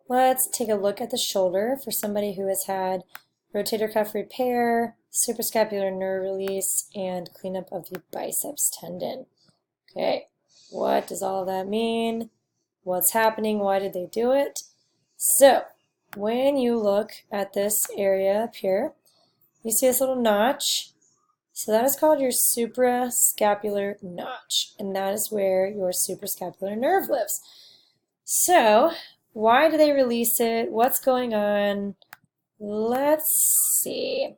Let's take a look at the shoulder for somebody who has had rotator cuff repair, suprascapular nerve release, and cleanup of the biceps tendon. Okay, what does all that mean? What's happening? Why did they do it? So, when you look at this area up here, you see this little notch. So that is called your suprascapular notch, and that is where your suprascapular nerve lives. So, why do they release it? What's going on? Let's see.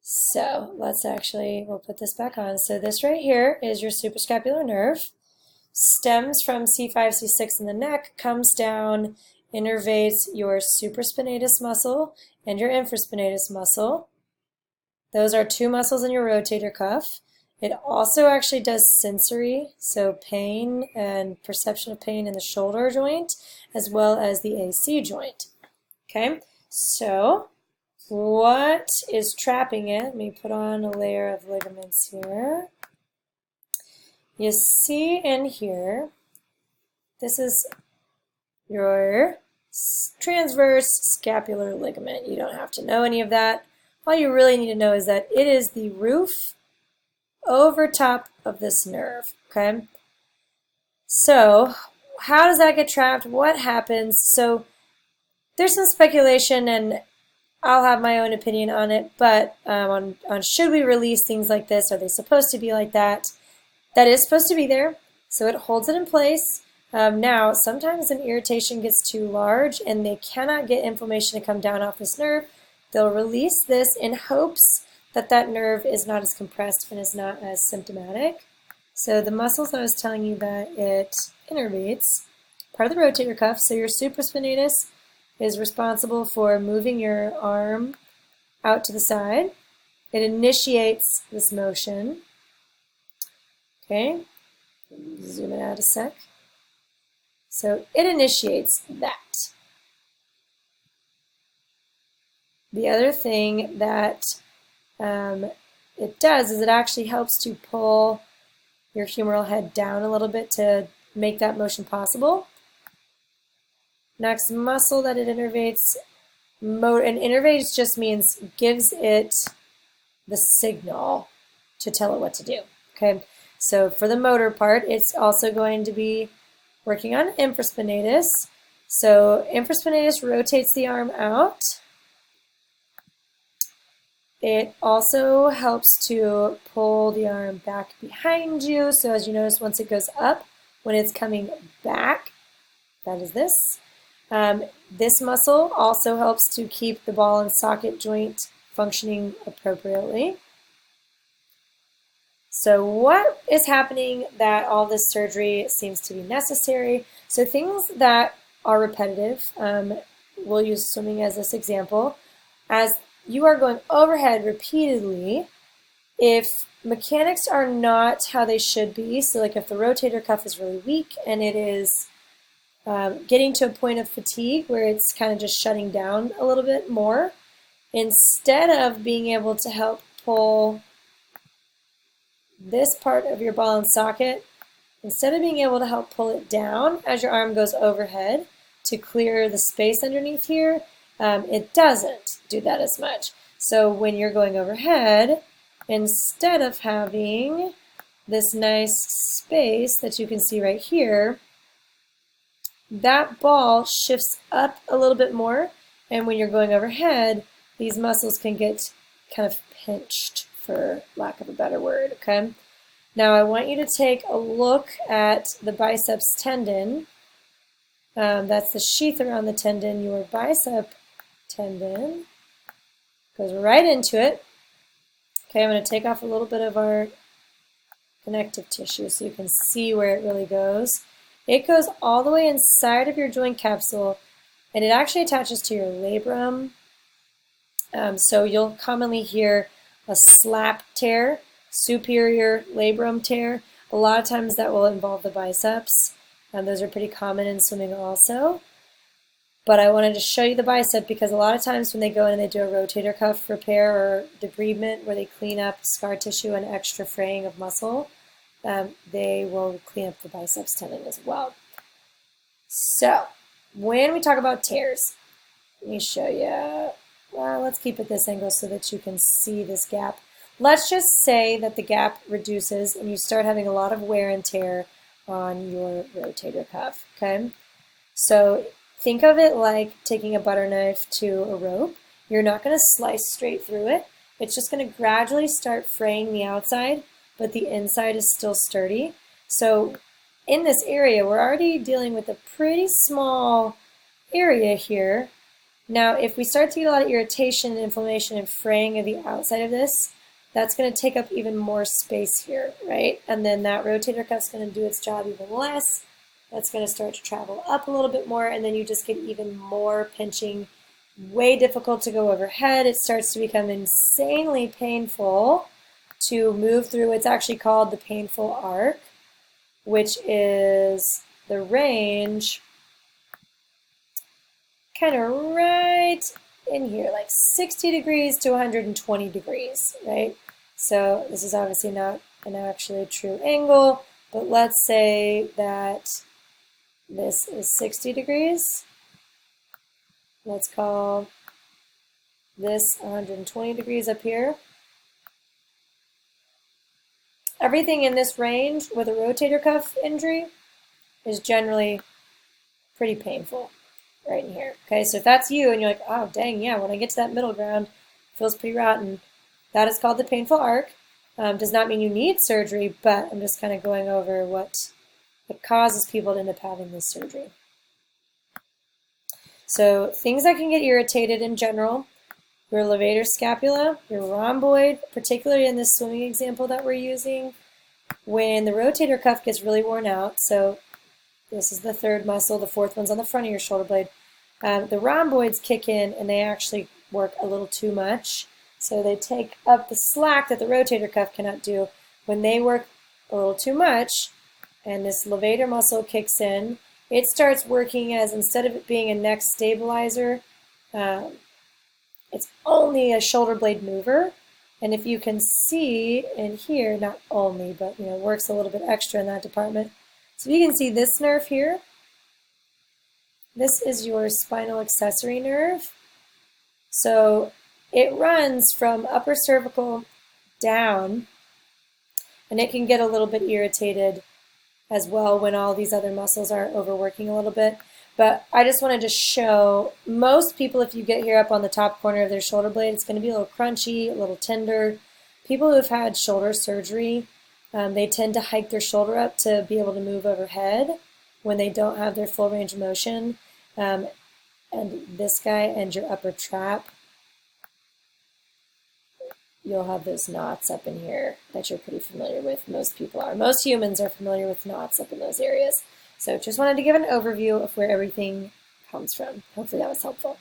So, we'll put this back on. So this right here is your suprascapular nerve. Stems from C5, C6 in the neck, comes down, innervates your supraspinatus muscle and your infraspinatus muscle. Those are two muscles in your rotator cuff. It also actually does sensory, so pain and perception of pain in the shoulder joint, as well as the AC joint. Okay, so what is trapping it? Let me put on a layer of ligaments here. You see in here, this is your transverse scapular ligament. You don't have to know any of that. All you really need to know is that it is the roof over top of this nerve, okay? So, how does that get trapped? What happens? So, there's some speculation, and I'll have my own opinion on it, but on should we release things like this? Are they supposed to be like that? That is supposed to be there, so it holds it in place. Now, sometimes an irritation gets too large, and they cannot get inflammation to come down off this nerve. They'll release this in hopes that that nerve is not as compressed and is not as symptomatic. So the muscles I was telling you that it innervates, part of the rotator cuff, so your supraspinatus is responsible for moving your arm out to the side. It initiates this motion. Okay, zoom it out a sec. So it initiates that. The other thing that it does is it actually helps to pull your humeral head down a little bit to make that motion possible. Next muscle that it innervates, and innervates just means gives it the signal to tell it what to do. Okay, so for the motor part, it's also going to be working on infraspinatus. So infraspinatus rotates the arm out. It also helps to pull the arm back behind you. So as you notice, once it goes up, when it's coming back, that is this. This muscle also helps to keep the ball and socket joint functioning appropriately. So what is happening that all this surgery seems to be necessary? So things that are repetitive, we'll use swimming as this example. As you are going overhead repeatedly, if mechanics are not how they should be, so like if the rotator cuff is really weak and it is getting to a point of fatigue where it's kind of just shutting down a little bit more, instead of being able to help pull this part of your ball and socket, instead of being able to help pull it down as your arm goes overhead to clear the space underneath here, it doesn't do that as much. So when you're going overhead, instead of having this nice space that you can see right here, that ball shifts up a little bit more, and when you're going overhead, these muscles can get kind of pinched, for lack of a better word, okay? Now I want you to take a look at the biceps tendon. That's the sheath around the tendon. Your bicep tendon goes right into it. Okay, I'm going to take off a little bit of our connective tissue so you can see where it really goes. It goes all the way inside of your joint capsule, and it actually attaches to your labrum. So you'll commonly hear a slap tear, superior labrum tear. A lot of times that will involve the biceps. Those are pretty common in swimming also. But I wanted to show you the bicep because a lot of times when they go in and they do a rotator cuff repair or debridement where they clean up scar tissue and extra fraying of muscle, they will clean up the biceps tendon as well. So when we talk about tears, let me show you. Well, let's keep it this angle so that you can see this gap. Let's just say that the gap reduces and you start having a lot of wear and tear on your rotator cuff, okay? So think of it like taking a butter knife to a rope. You're not going to slice straight through it. It's just going to gradually start fraying the outside, but the inside is still sturdy. So in this area, we're already dealing with a pretty small area here. Now, if we start to get a lot of irritation and inflammation and fraying of the outside of this, that's going to take up even more space here, right? And then that rotator cuff's going to do its job even less. That's going to start to travel up a little bit more, and then you just get even more pinching, way difficult to go overhead. It starts to become insanely painful to move through. It's actually called the painful arc, which is the range kind of right in here, like 60 degrees to 120 degrees, right? So this is obviously not an actually true angle, but let's say that this is 60 degrees. Let's call this 120 degrees up here. Everything in this range with a rotator cuff injury is generally pretty painful right in here. Okay, so if that's you and you're like, oh, dang, yeah, when I get to that middle ground, it feels pretty rotten. That is called the painful arc. Does not mean you need surgery, but I'm just kind of going over what causes people to end up having this surgery. So things that can get irritated in general, your levator scapula, your rhomboid, particularly in this swimming example that we're using, when the rotator cuff gets really worn out, so this is the third muscle, the fourth one's on the front of your shoulder blade, the rhomboids kick in and they actually work a little too much. So they take up the slack that the rotator cuff cannot do. When they work a little too much and this levator muscle kicks in, it starts working as, instead of it being a neck stabilizer, it's only a shoulder blade mover. And if you can see in here, not only, but it works a little bit extra in that department. So you can see this nerve here. This is your spinal accessory nerve. So it runs from upper cervical down, and it can get a little bit irritated as well when all these other muscles are overworking a little bit. But I just wanted to show, most people, if you get here up on the top corner of their shoulder blade, it's going to be a little crunchy, a little tender. People who have had shoulder surgery, they tend to hike their shoulder up to be able to move overhead when they don't have their full range of motion. And this guy and your upper trap, you'll have those knots up in here that you're pretty familiar with. Most people are. Most humans are familiar with knots up in those areas. So just wanted to give an overview of where everything comes from. Hopefully that was helpful.